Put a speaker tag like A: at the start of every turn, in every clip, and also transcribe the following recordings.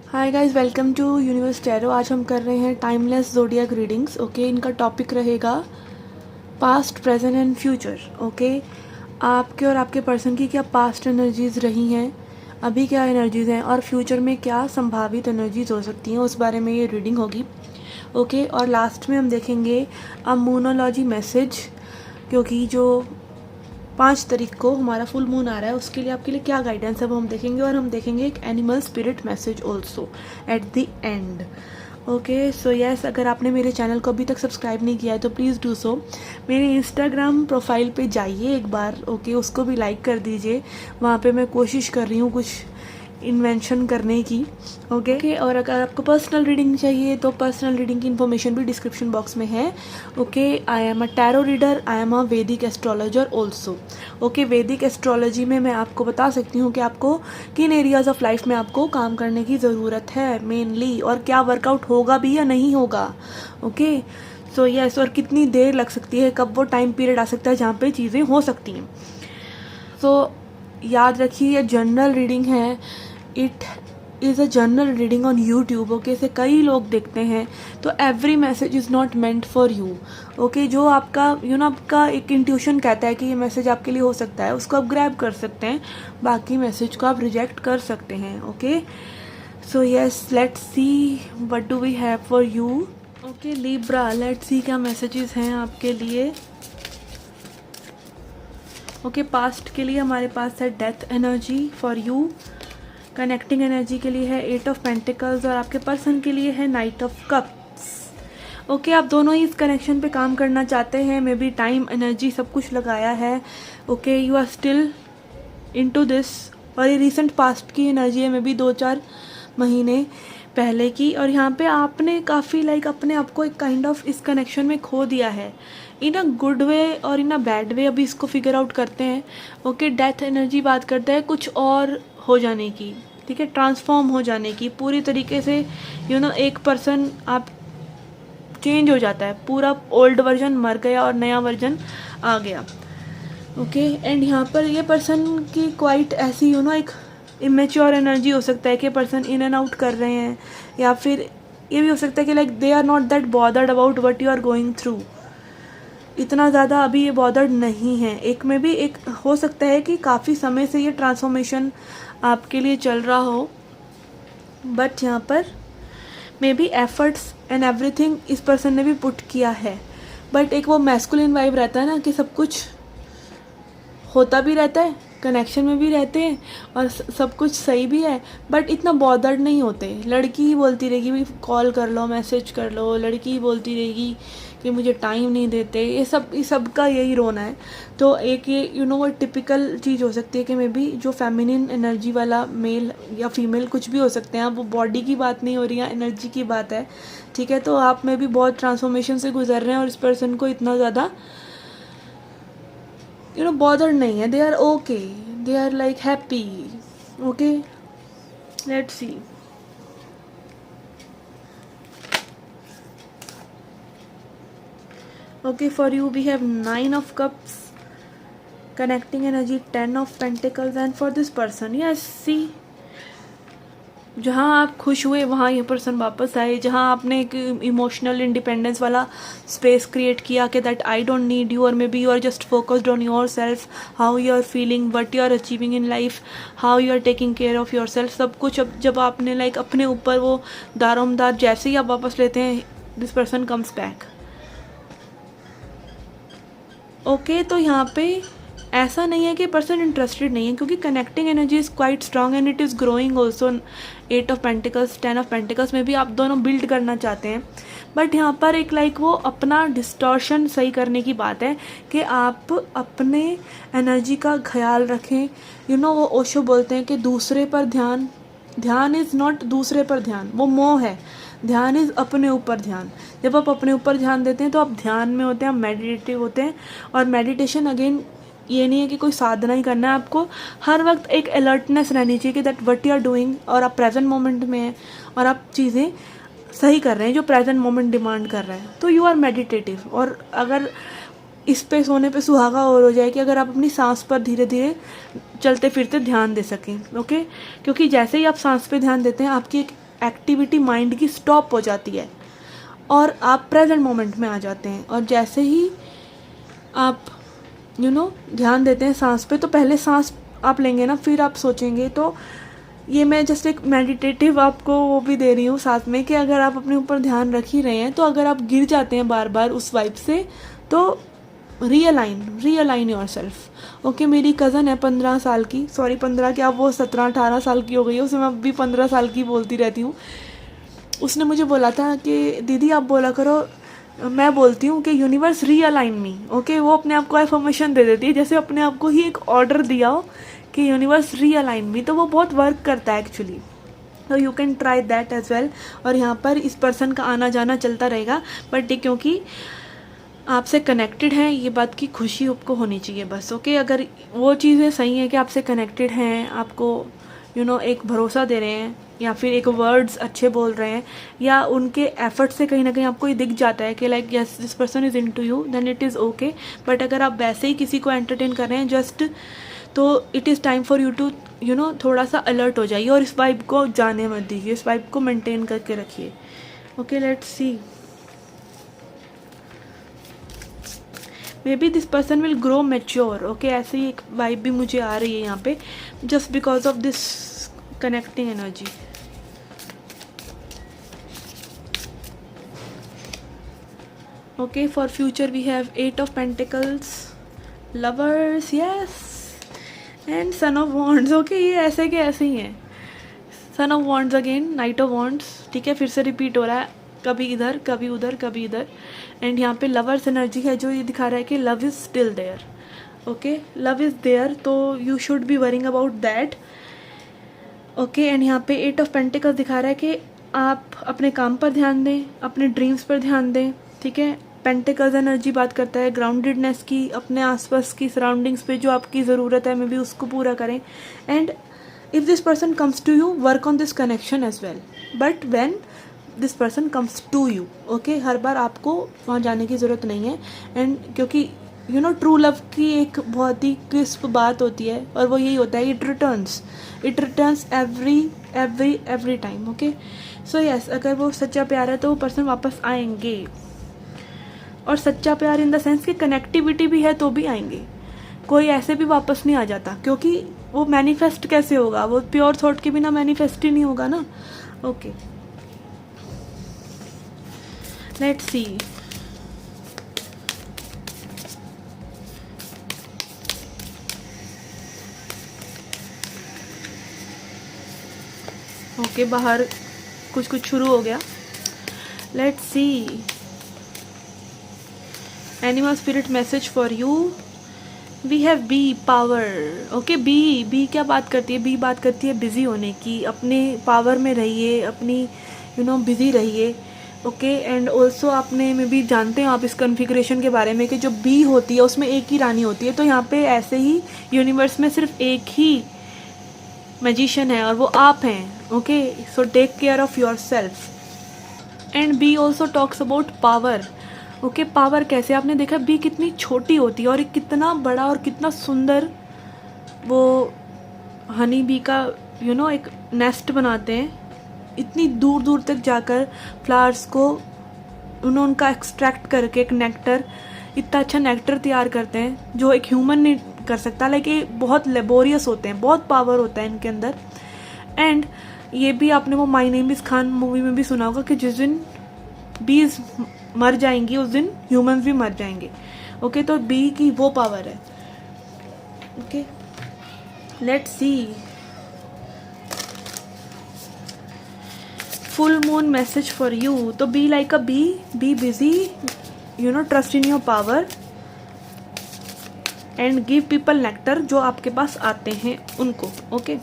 A: Hi guys, welcome to universe tarot. आज हम कर रहे हैं टाइमलेस ज़ोडिएक रीडिंग्स। ओके, इनका टॉपिक रहेगा past, present and future. Okay, आपके और आपके पर्सन की क्या पास्ट एनर्जीज़ रही हैं, अभी क्या एनर्जीज़ हैं और फ्यूचर में क्या संभावित एनर्जीज़ हो सकती हैं, उस बारे में ये रीडिंग होगी। ओके, और लास्ट में हम देखेंगे अमूनोलॉजी मैसेज, क्योंकि जो 5 तारीख को हमारा फुल मून आ रहा है, उसके लिए आपके लिए क्या गाइडेंस है वो हम देखेंगे। और हम देखेंगे एक animal spirit message also at the end. Okay, so yes, अगर आपने मेरे चैनल को अभी तक सब्सक्राइब नहीं किया है तो प्लीज़ डू सो। मेरे इंस्टाग्राम प्रोफाइल पे जाइए एक बार, ओके, उसको भी लाइक कर दीजिए। वहाँ पे मैं कोशिश कर रही हूँ कुछ इन्वेंशन करने की। ओके, और अगर आपको पर्सनल रीडिंग चाहिए तो पर्सनल रीडिंग की इन्फॉर्मेशन भी डिस्क्रिप्शन बॉक्स में है। Okay, I am a tarot reader, I am a वैदिक एस्ट्रोलॉजर ऑल्सो। ओके, वैदिक एस्ट्रोलॉजी में मैं आपको बता सकती हूँ कि आपको किन एरियाज ऑफ लाइफ में आपको काम करने की ज़रूरत है मेनली, और क्या वर्कआउट होगा भी या नहीं होगा। ओके, सो यस, और कितनी देर लग सकती है, कब वो टाइम पीरियड आ सकता है जहाँ पे चीज़ें हो सकती हैं। सो याद रखिए, ये जनरल रीडिंग है। It is a general reading on YouTube. Okay, इसे कई लोग देखते हैं, तो every message is not meant for you. Okay, जो आपका आपका एक इंट्यूशन कहता है कि ये मैसेज आपके लिए हो सकता है, उसको आप ग्रैब कर सकते हैं, बाकी मैसेज को आप रिजेक्ट कर सकते हैं। Okay, so yes, let's see what do we have for you. Okay Libra, let's see क्या मैसेजेस हैं आपके लिए। ओके, पास्ट के लिए हमारे पास है death energy for you, connecting energy के लिए है 8 ऑफ पेंटिकल्स, और आपके पर्सन के लिए है नाइट ऑफ कप्स। ओके, आप दोनों ही इस कनेक्शन पे काम करना चाहते हैं, मे बी टाइम, एनर्जी सब कुछ लगाया है। Okay, you are still into this, और ये रिसेंट पास्ट की एनर्जी है, मे बी 2-4 महीने पहले की। और यहाँ पे आपने काफ़ी अपने आप को एक काइंड ऑफ इस कनेक्शन में खो दिया है, इन अ गुड वे और इन अ बैड वे। अभी इसको फिगर आउट करते हैं। ओके, डेथ एनर्जी बात करता है कुछ और हो जाने की, ठीक है, ट्रांसफॉर्म हो जाने की पूरी तरीके से। एक पर्सन आप चेंज हो जाता है, पूरा ओल्ड वर्जन मर गया और नया वर्जन आ गया। ओके, एंड यहाँ पर ये पर्सन की क्वाइट ऐसी एक इमेच्योर एनर्जी हो सकता है कि पर्सन इन एंड आउट कर रहे हैं, या फिर ये भी हो सकता है कि they are not that bothered about what you are going through. इतना ज़्यादा अभी ये बॉदर्ड नहीं है। एक में भी एक हो सकता है कि काफ़ी समय से ये ट्रांसफॉर्मेशन आपके लिए चल रहा हो, बट यहाँ पर may be efforts and everything इस पर्सन ने भी पुट किया है, बट एक वो मैस्कुलिन वाइब रहता है ना कि सब कुछ होता भी रहता है, कनेक्शन में भी रहते हैं और सब कुछ सही भी है, बट इतना बॉदर्ड नहीं होते। लड़की ही बोलती रहेगी भाई कॉल कर लो, मैसेज कर लो, लड़की ही बोलती रहेगी कि मुझे टाइम नहीं देते, ये सब का यही रोना है। तो एक ये वो टिपिकल चीज़ हो सकती है कि मे बी जो फेमिनिन एनर्जी वाला मेल या फीमेल कुछ भी हो सकते हैं, वो बॉडी की बात नहीं हो रही है, एनर्जी की बात है, ठीक है। तो आप में भी बहुत ट्रांसफॉर्मेशन से गुजर रहे हैं और इस पर्सन को इतना ज़्यादा bothered नहीं है, they are okay, they are happy. Okay, let's see. Okay, for you we have 9 of cups, connecting energy 10 of pentacles, and for this person, yes, see, जहाँ आप खुश हुए वहाँ ये पर्सन वापस आए, जहाँ आपने एक इमोशनल इंडिपेंडेंस वाला स्पेस क्रिएट किया कि that I don't need you, और maybe you are just focused on yourself, how you are feeling, what you are achieving in life, how you are taking care of yourself, सब कुछ। अब जब आपने अपने ऊपर वो दारोमदार जैसे ही आप वापस लेते हैं, this person comes back. Okay, तो यहाँ पे ऐसा नहीं है कि पर्सन इंटरेस्टेड नहीं है, क्योंकि connecting energy is quite strong and it is growing also. 8 of pentacles, 10 of pentacles में भी आप दोनों बिल्ड करना चाहते हैं, बट यहाँ पर एक वो अपना डिस्टॉर्शन सही करने की बात है कि आप अपने एनर्जी का ख्याल रखें। वो ओशो बोलते हैं कि दूसरे पर ध्यान, ध्यान इज़ नॉट दूसरे पर ध्यान, वो मोह है। ध्यान इज़ अपने ऊपर ध्यान। जब आप अपने ऊपर ध्यान देते हैं तो आप ध्यान में होते हैं, आप मेडिटेटिव होते हैं। और मेडिटेशन अगेन ये नहीं है कि कोई साधना ही करना है, आपको हर वक्त एक अलर्टनेस रहनी चाहिए कि that what you are doing, और आप प्रेजेंट मोमेंट में हैं और आप चीज़ें सही कर रहे हैं जो प्रेजेंट मोमेंट डिमांड कर रहा है, तो यू आर मेडिटेटिव। और अगर इस पे सोने पे सुहागा और हो जाए कि अगर आप अपनी सांस पर धीरे धीरे चलते फिरते ध्यान दे सकें। ओके, क्योंकि जैसे ही आप सांस पे ध्यान देते हैं, आपकी एक एक्टिविटी माइंड की स्टॉप हो जाती है और आप प्रेजेंट मोमेंट में आ जाते हैं। और जैसे ही आप ध्यान देते हैं सांस पे, तो पहले सांस आप लेंगे ना, फिर आप सोचेंगे। तो ये मैं जस्ट एक मेडिटेटिव आपको वो भी दे रही हूँ साथ में, कि अगर आप अपने ऊपर ध्यान रख ही रहे हैं, तो अगर आप गिर जाते हैं बार बार उस वाइब से, तो रीअलाइन योर सेल्फ। ओके, मेरी कज़न है 15 साल की, सॉरी 15 क्या, वो 17-18 साल की हो गई है, उसे मैं अभी 15 साल की बोलती रहती हूँ। उसने मुझे बोला था कि दीदी आप बोला करो, मैं बोलती हूँ कि यूनिवर्स रीअलाइन मी। ओके, वो अपने आप को एफर्मेशन दे देती है, जैसे अपने आप को ही एक ऑर्डर दिया हो कि यूनिवर्स रीअलाइन मी। तो वो बहुत वर्क करता है एक्चुअली। तो you can try that as well. और यहाँ पर इस पर्सन का आना जाना चलता रहेगा, बट ये क्योंकि आपसे कनेक्टेड हैं, ये बात की खुशी आपको होनी चाहिए बस। ओके, अगर वो चीज़ें सही हैं कि आपसे कनेक्टेड हैं, आपको एक भरोसा दे रहे हैं, या फिर एक वर्ड्स अच्छे बोल रहे हैं, या उनके एफर्ट से कहीं ना कहीं आपको ये दिख जाता है कि like yes this person is into you, then it is okay. But अगर आप वैसे ही किसी को एंटरटेन कर रहे हैं जस्ट, तो it is time for you to थोड़ा सा अलर्ट हो जाइए और इस वाइब को जाने मत दीजिए, इस वाइब को मेंटेन करके रखिए। Okay, let's C. May be this person will grow mature. Okay, ऐसे ही एक वाइब भी मुझे आ रही है यहाँ पे, just because of this connecting energy. Okay, for future we have 8 of pentacles, lovers, yes, and sun of wands. Okay, ये ऐसे के ऐसे ही हैं। Sun of wands again, knight of wands, ठीक है, फिर से रिपीट हो रहा है, कभी इधर कभी उधर कभी इधर। एंड यहाँ पे लवर्स एनर्जी है, जो ये दिखा रहा है कि love is still there. Okay, love is there, तो you should be worrying about that. Okay, and यहाँ पे 8 ऑफ पेंटिकल्स दिखा रहा है कि आप अपने काम पर ध्यान दें, अपने ड्रीम्स पर ध्यान दें, ठीक है। पेंटिकल्स एनर्जी बात करता है ग्राउंडेडनेस की, अपने आसपास की सराउंडिंग्स पे जो आपकी ज़रूरत है मे बी उसको पूरा करें। And if this person comes to you, work on this connection as well, but when this person comes to you, okay, हर बार आपको वहाँ जाने की ज़रूरत नहीं है। एंड क्योंकि ट्रू लव की एक बहुत ही क्रिस्प बात होती है, और वो यही होता है, it returns every time. Okay, so yes, अगर वो सच्चा प्यार है तो वो पर्सन वापस आएंगे। और सच्चा प्यार इन द सेंस कि कनेक्टिविटी भी है तो भी आएंगे, कोई ऐसे भी वापस नहीं आ जाता, क्योंकि वो मैनिफेस्ट कैसे होगा, वो प्योर थॉट के बिना मैनिफेस्ट ही नहीं होगा ना। Okay, let's C. ओके, बाहर कुछ शुरू हो गया। Let's see, animal spirit message for you. We have bee, power. Okay, bee क्या बात करती है? बी बात करती है बिजी होने की, अपने पावर में रहिए, अपनी बिजी रहिए। ओके, एंड ऑल्सो आपने में भी जानते हो आप इस कॉन्फ़िगरेशन के बारे में कि जो बी होती है उसमें एक ही रानी होती है। तो यहाँ पे ऐसे ही यूनिवर्स में सिर्फ एक ही मैजिशियन है और वो आप हैं। Okay, so take care of your self. And bee also talks about power. Okay, power कैसे? आपने देखा बी कितनी छोटी होती है और कितना बड़ा और कितना सुंदर वो हनी बी का एक नेस्ट बनाते हैं। इतनी दूर दूर तक जाकर फ्लावर्स को उनका एक्सट्रैक्ट करके एक नेक्टर, इतना अच्छा नेक्टर तैयार करते हैं जो एक ह्यूमन नहीं कर सकता। लाइक ये बहुत लेबोरियस होते हैं, बहुत पावर होता है इनके अंदर। एंड ये भी आपने वो my name is Khan movie में भी सुना होगा कि जिस दिन बीज मर जाएंगी उस दिन ह्यूमंस भी मर जाएंगे। ओके, तो बी की वो पावर है। Okay, let's see. Full moon message for you. तो be like a bee busy, trust in your power and give people nectar, जो आपके पास आते हैं उनको। Okay,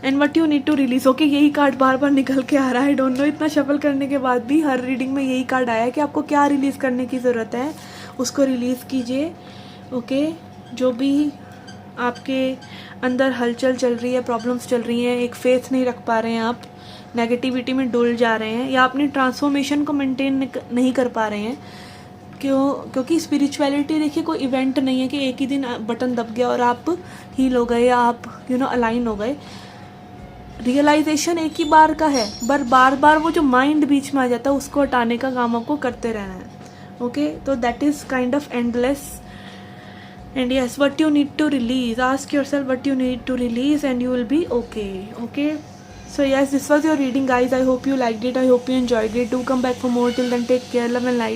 A: and what you need to release. Okay, यही कार्ड बार बार निकल के आ रहा है। आई डोंट नो, इतना शफल करने के बाद भी हर रीडिंग में यही कार्ड आया है कि आपको क्या रिलीज करने की ज़रूरत है, उसको रिलीज़ कीजिए। ओके, जो भी आपके अंदर हलचल चल रही है, प्रॉब्लम्स चल रही हैं, एक फेथ नहीं रख पा रहे हैं आप, नेगेटिविटी में डुल जा रहे हैं, या अपनी ट्रांसफॉर्मेशन को मेंटेन नहीं कर पा रहे हैं। क्योंकि स्पिरिचुअलिटी देखिए कोई इवेंट नहीं है कि एक ही दिन बटन दब गया और आप हील हो गए या आप अलाइन हो गए। रियलाइजेशन एक ही बार का है, पर बार बार वो जो माइंड बीच में आ जाता है उसको हटाने का काम आपको करते रहना है. ओके, तो that is kind of endless. And yes, what you need to release, ask yourself what you need to release and you will be okay. Okay, so yes, this was your reading guys. I hope you liked it, I hope you enjoyed it. Do come back for more. Till then, take care, love and light.